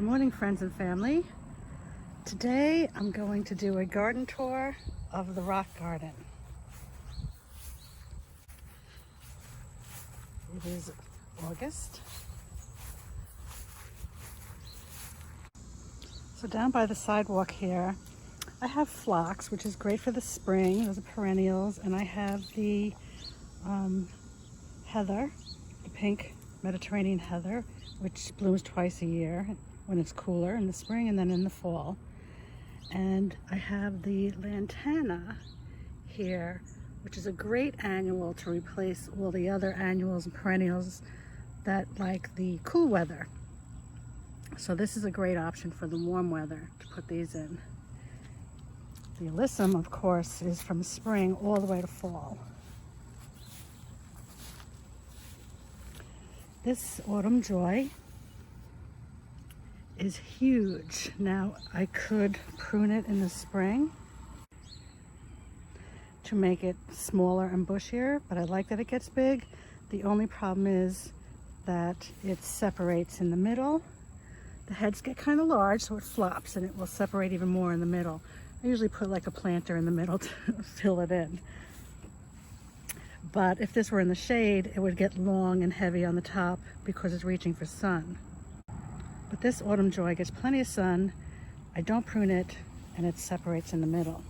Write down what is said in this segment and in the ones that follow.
Good morning, friends and family. Today I'm going to do a garden tour of the rock garden. It is August. So down by the sidewalk here, I have phlox, which is great for the spring. Those are perennials. And I have the heather, the pink Mediterranean heather, which blooms twice a year when it's cooler in the spring and then in the fall. And I have the lantana here, which is a great annual to replace all the other annuals and perennials that like the cool weather. So this is a great option for the warm weather to put these in. The alyssum, of course, is from spring all the way to fall. This autumn joy is huge. Now I could prune it in the spring to make it smaller and bushier, but I like that it gets big. The only problem is that it separates in the middle. The heads get kind of large, so it flops and it will separate even more in the middle. I usually put like a planter in the middle to fill it in. But if this were in the shade, it would get long and heavy on the top because it's reaching for sun. But this autumn joy gets plenty of sun. I don't prune it, and it separates in the middle.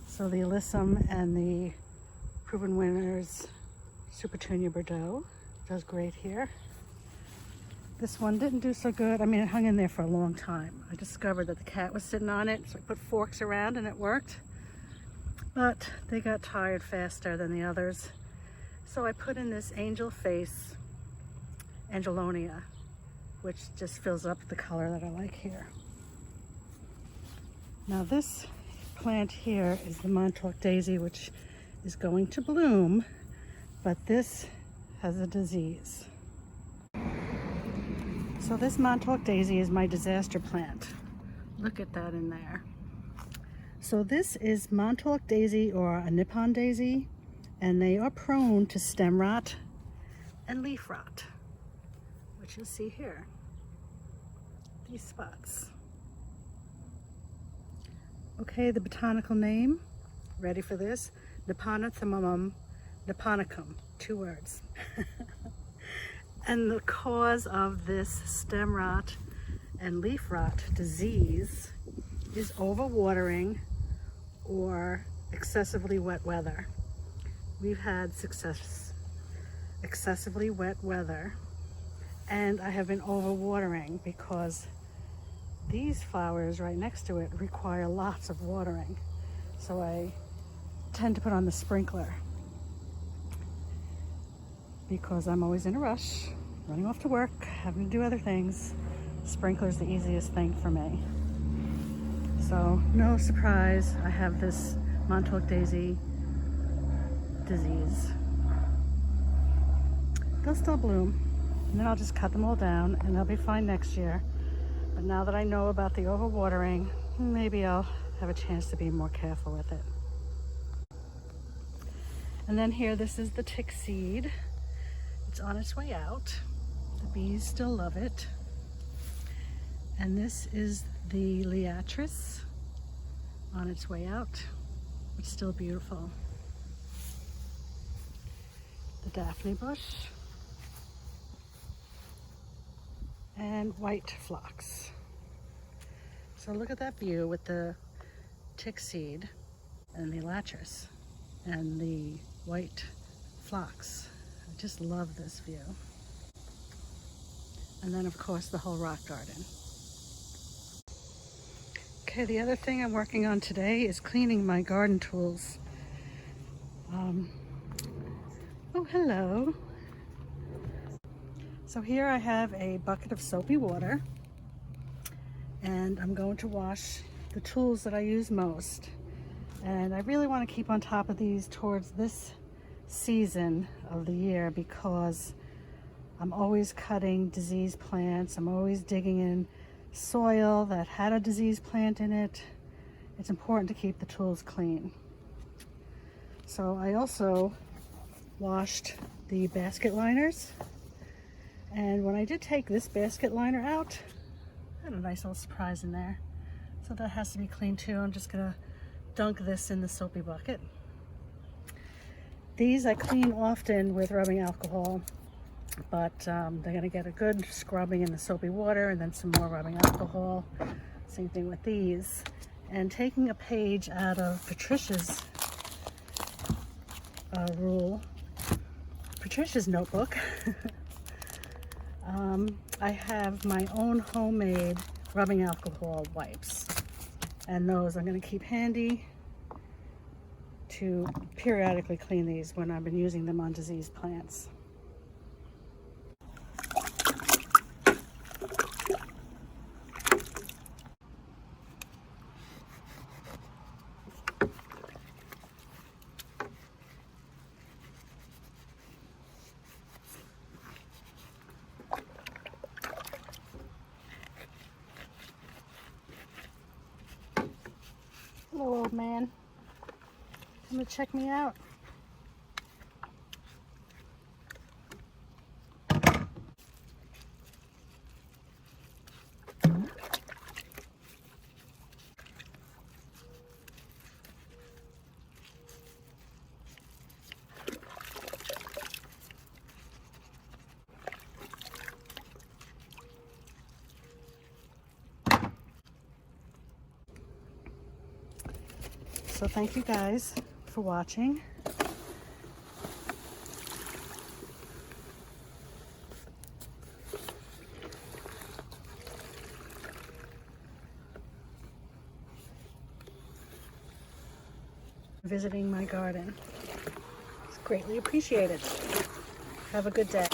So the alyssum and the proven winners Supertunia Bordeaux does great here. This one didn't do so good. I mean, it hung in there for a long time. I discovered that the cat was sitting on it, so I put forks around and it worked. But they got tired faster than the others. So I put in this angel face Angelonia, which just fills up the color that I like here. Now this plant here is the Montauk Daisy, which is going to bloom, but this has a disease. So this Montauk Daisy is my disaster plant. Look at that in there. So this is Montauk Daisy or a Nippon Daisy, and they are prone to stem rot and leaf rot, which you see here, these spots. Okay, the botanical name, ready for this? Nipponanthemum, nipponicum, 2 words. And the cause of this stem rot and leaf rot disease is overwatering or excessively wet weather. We've had excessively wet weather, and I have been overwatering because these flowers right next to it require lots of watering. So I tend to put on the sprinkler because I'm always in a rush, running off to work, having to do other things. Sprinkler's the easiest thing for me. So no surprise, I have this Montauk Daisy disease. They'll still bloom, and then I'll just cut them all down and they'll be fine next year. But now that I know about the overwatering, maybe I'll have a chance to be more careful with it. And then here, this is the tick seed. It's on its way out. The bees still love it. And this is the liatris on its way out. It's still beautiful. The Daphne bush and white phlox. So look at that view with the tick seed and the liatris and the white phlox. I just love this view. And then of course the whole rock garden. Okay, the other thing I'm working on today is cleaning my garden tools. Oh, hello. So here I have a bucket of soapy water, and I'm going to wash the tools that I use most. And I really want to keep on top of these towards this season of the year because I'm always cutting diseased plants. I'm always digging in soil that had a diseased plant in it. It's important to keep the tools clean. So I also washed the basket liners And when I did take this basket liner out, I had a nice little surprise in there. So that has to be cleaned too. I'm just gonna dunk this in the soapy bucket. These I clean often with rubbing alcohol, but they're gonna get a good scrubbing in the soapy water and then some more rubbing alcohol. Same thing with these. And taking a page out of Patricia's Patricia's notebook, I have my own homemade rubbing alcohol wipes. And those I'm going to keep handy to periodically clean these when I've been using them on diseased plants. Hello, old man. Come to check me out. So thank you guys for watching. Visiting my garden. It's greatly appreciated. Have a good day.